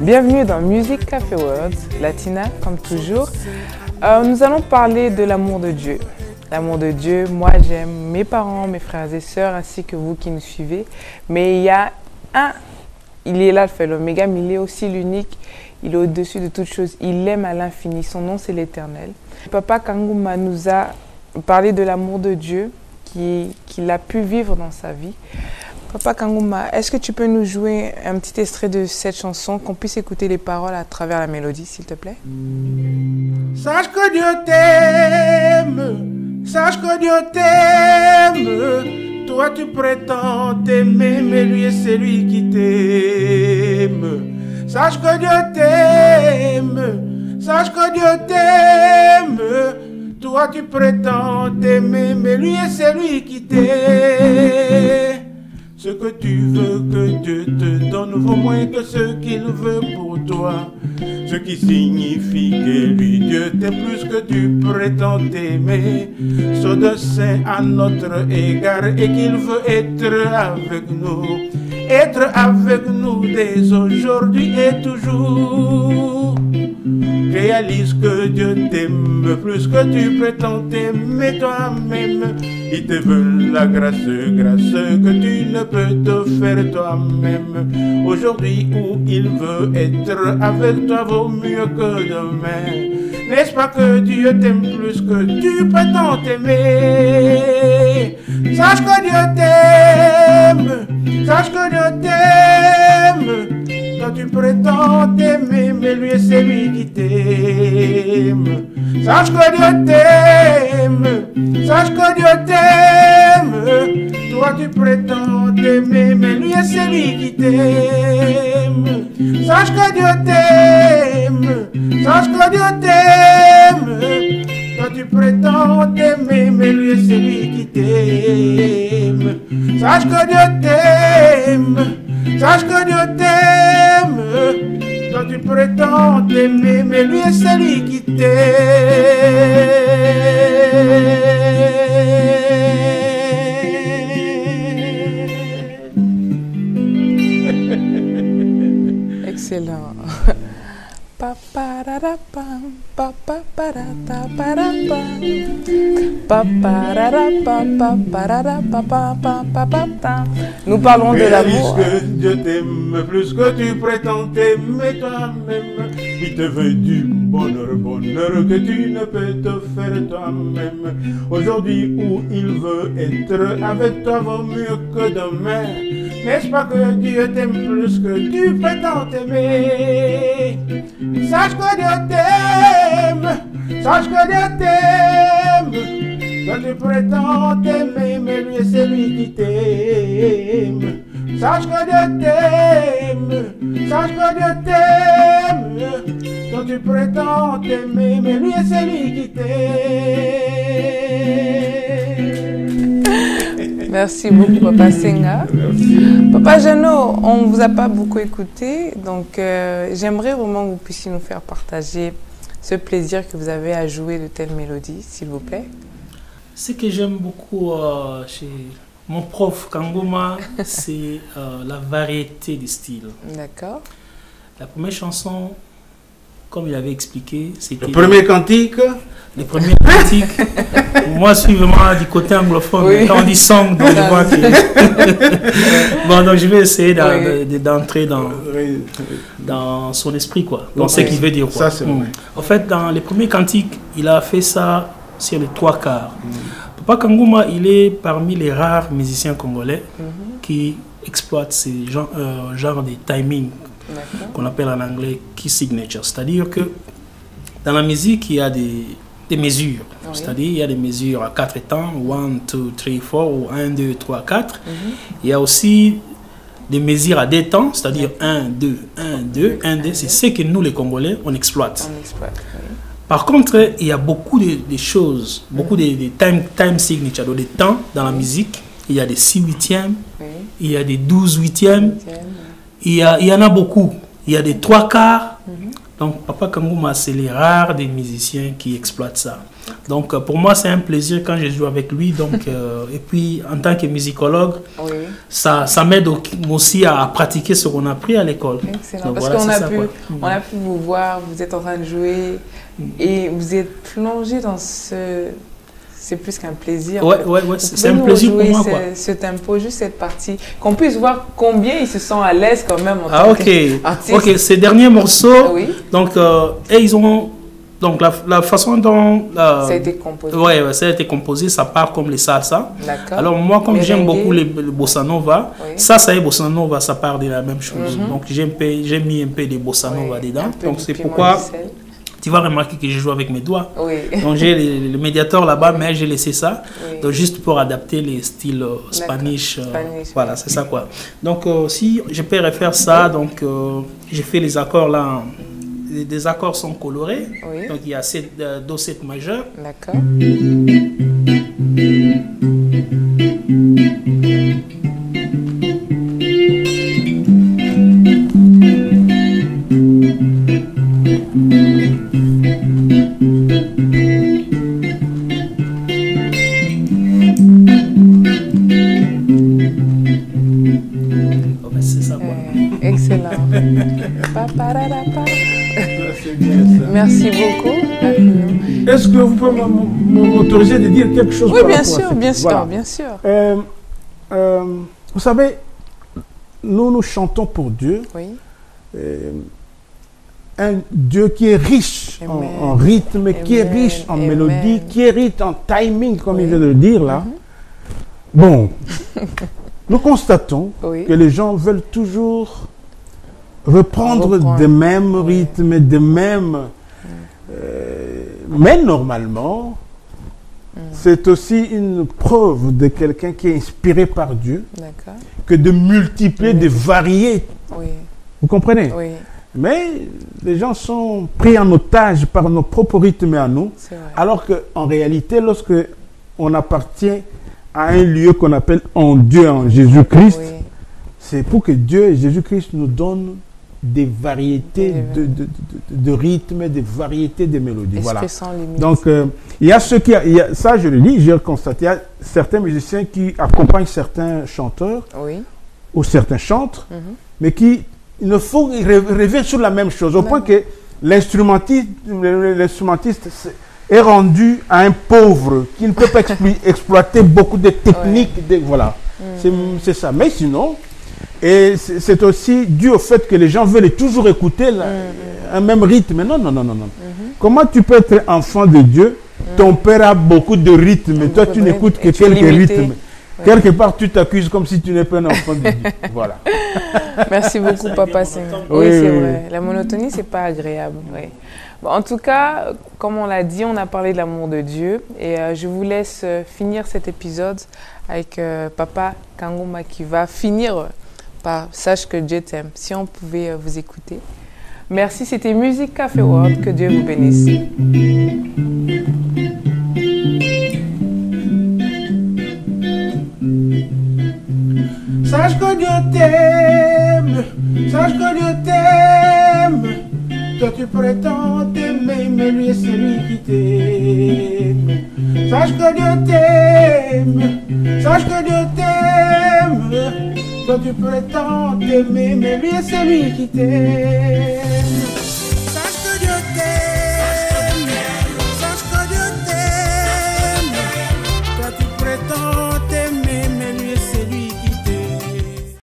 Bienvenue dans Music Café World, Latina comme toujours. Nous allons parler de l'amour de Dieu. L'amour de Dieu, moi j'aime mes parents, mes frères et sœurs ainsi que vous qui nous suivez. Mais il y a il est l'alpha et l'oméga, mais il est aussi l'unique. Il est au-dessus de toutes choses. Il aime à l'infini. Son nom c'est l'Éternel. Papa Kanguma nous a parlé de l'amour de Dieu qu'il a pu vivre dans sa vie. Papa Kanguma, est-ce que tu peux nous jouer un petit extrait de cette chanson, qu'on puisse écouter les paroles à travers la mélodie, s'il te plaît? Sache que Dieu t'aime, sache que Dieu t'aime. Toi tu prétends t'aimer, mais lui c'est lui qui t'aime. Sache que Dieu t'aime, sache que Dieu t'aime. Toi tu prétends t'aimer, mais lui c'est lui qui t'aime. Ce que tu veux que Dieu te donne vaut moins que ce qu'il veut pour toi. Ce qui signifie que lui, Dieu t'aime plus que tu prétends t'aimer. Soit de saint à notre égard et qu'il veut être avec nous. Être avec nous dès aujourd'hui et toujours. Réalise que Dieu t'aime plus que tu prétends t'aimer toi-même. Il te veut la grâce que tu ne peux te faire toi-même. Aujourd'hui où il veut être avec toi vaut mieux que demain. N'est-ce pas que Dieu t'aime plus que tu prétends t'aimer? Sache que Dieu t'aime, sache que Dieu t'aime. Quand tu prétends t'aimer, mais lui c'est lui qui t'aime. Sache que Dieu t'aime, sache que Dieu t'aime. Toi tu prétends t'aimer, mais lui c'est lui qui t'aime. Sache que Dieu t'aime, sache que Dieu t'aime. Toi tu prétends t'aimer, mais lui c'est lui qui t'aime. Sache que Dieu t'aime, sache que Dieu t'aime. Toi tu prétends t'aimer, mais lui c'est lui qui t'aime. Excellent. Nous parlons de l'amour. Que Dieu t'aime plus que tu prétends t'aimer toi-même. Il te veut du bonheur que tu ne peux te faire toi-même. Aujourd'hui où il veut être avec toi vaut mieux que demain. N'est-ce pas que Dieu t'aime plus que tu prétends t'aimer? Sache que Dieu t'aime, sache que Dieu t'aime. Toi tu prétends t'aimer, mais lui c'est lui qui t'aime. Sache que Dieu t'aime, sache que Dieu t'aime. Toi tu prétends t'aimer, mais lui c'est lui qui t'aime. Merci beaucoup, Papa Senga. Merci. Papa Jeannot, on ne vous a pas beaucoup écouté, donc j'aimerais vraiment que vous puissiez nous faire partager ce plaisir que vous avez à jouer de telles mélodies, s'il vous plaît. Ce que j'aime beaucoup chez mon prof Kanguma, c'est la variété des styles. D'accord. La première chanson, comme il avait expliqué, c'était... Le premier cantique. Les premières critiques. Moi, je suis vraiment du côté anglophone. Oui. Quand on dit song, donc je vois que... Bon, donc je vais essayer d'entrer dans son esprit, quoi. Dans ce qu'il veut dire, quoi. Ça, c'est vrai. En fait, dans les premiers cantiques, il a fait ça sur les 3/4. Papa Kanguma, il est parmi les rares musiciens congolais qui exploitent ces genres de timing qu'on appelle en anglais key signature. C'est-à-dire que dans la musique, il y a des mesures. Oui. C'est-à-dire, il y a des mesures à 4 temps, 1, 2, 3, 4, ou 1, 2, 3, 4. Il y a aussi des mesures à 2 temps, c'est-à-dire 1, 2, 1, 2, 1, 2. C'est ce que nous, les Congolais, on exploite. Oui. Par contre, il y a beaucoup de choses, beaucoup de time signature, des temps dans la musique. Il y a des 6/8, il y a des 12/8, il y en a beaucoup. Il y a des 3/4. Donc, Papa Kanguma, c'est les rares des musiciens qui exploitent ça. Donc pour moi c'est un plaisir quand je joue avec lui. Donc, et puis en tant que musicologue, Oui. ça m'aide aussi à pratiquer ce qu'on a appris à l'école. Excellent. Donc, Parce voilà, qu'on c'est a ça, pu, quoi. on a pu vous voir, vous êtes en train de jouer et vous êtes plongé dans ce... C'est plus qu'un plaisir. Ouais, c'est un plaisir pour moi, quoi. Ce tempo, juste cette partie, qu'on puisse voir combien ils se sentent à l'aise quand même en Ah, tant ok. qu'artiste. Ok, ces derniers morceaux, Oui. donc, et ils ont, donc la façon dont... Ça a été composé. Ouais, ça a été composé, ça part comme les salsa. D'accord. Alors moi, comme j'aime Merengue. beaucoup le bossa nova, Oui. ça y est, bossa nova, ça part de la même chose. Mhm. Donc j'ai mis un peu de bossa nova Oui, dedans. un peu Donc du c'est piment pourquoi du sel. tu vas remarquer que je joue avec mes doigts. Oui. Donc j'ai le médiateur là-bas, mais j'ai laissé ça. Oui. Donc juste pour adapter les styles Spanish. Spanish, Voilà, oui. c'est ça quoi. Donc si je peux refaire ça, donc j'ai fait les accords là. Des accords sont colorés. Oui. Donc il y a Do 7 majeur. D'accord. Oh, ben, c'est ça quoi. Excellent. Pa-pa-ra-ra-pa. C'est bien ça. Merci beaucoup. Est-ce que vous pouvez m'autoriser de dire quelque chose Oui, par bien rapport à sûr, ça? bien sûr, Voilà. bien sûr. Vous savez, nous chantons pour Dieu, Oui. un Dieu qui est riche Amen. en rythme, qui est Amen. riche en Amen. mélodie, qui est riche en timing, comme Oui. il vient de le dire là. Bon, nous constatons Oui. que les gens veulent toujours reprendre des mêmes Oui. rythmes, des mêmes... mais normalement, c'est aussi une preuve de quelqu'un qui est inspiré par Dieu D'accord. que de multiplier, de varier. Oui. Vous comprenez? Oui. Mais les gens sont pris en otage par nos propres rythmes à nous, C'est vrai. alors qu'en réalité, lorsque on appartient à un lieu qu'on appelle en Dieu, en Jésus-Christ, Oui. c'est pour que Dieu et Jésus-Christ nous donnent des variétés de rythmes, des variétés de mélodies. Voilà. Esprit sans limite. Donc, il y a ceux qui... ça, je le lis, j'ai constaté, il y a certains musiciens qui accompagnent certains chanteurs, Oui. ou certains chantres, mais qui ne font rêver sur la même chose, au point que l'instrumentiste est rendu à un pauvre qui ne peut pas exploiter beaucoup de techniques. Voilà, c'est ça. Mais sinon, et c'est aussi dû au fait que les gens veulent toujours écouter un même rythme. Non. Comment tu peux être enfant de Dieu? Ton père a beaucoup de rythmes, toi tu n'écoutes que quelques rythmes. Quelque part, tu t'accuses comme si tu n'es pas un enfant de Dieu. Voilà. Merci beaucoup, Papa Senghor. Oui, c'est vrai. La monotonie, c'est pas agréable. Oui. Bon, en tout cas, comme on l'a dit, on a parlé de l'amour de Dieu. Et je vous laisse finir cet épisode avec Papa Kangoma qui va finir par Sache que Dieu t'aime. Si on pouvait vous écouter. Merci, c'était Music Café World. Que Dieu vous bénisse. Sache que Dieu t'aime, sache que Dieu t'aime. Toi tu prétends t'aimer, mais lui c'est lui qui t'aime. Sache que Dieu t'aime, sache que Dieu t'aime. Toi tu prétends t'aimer, mais lui c'est lui qui t'aime.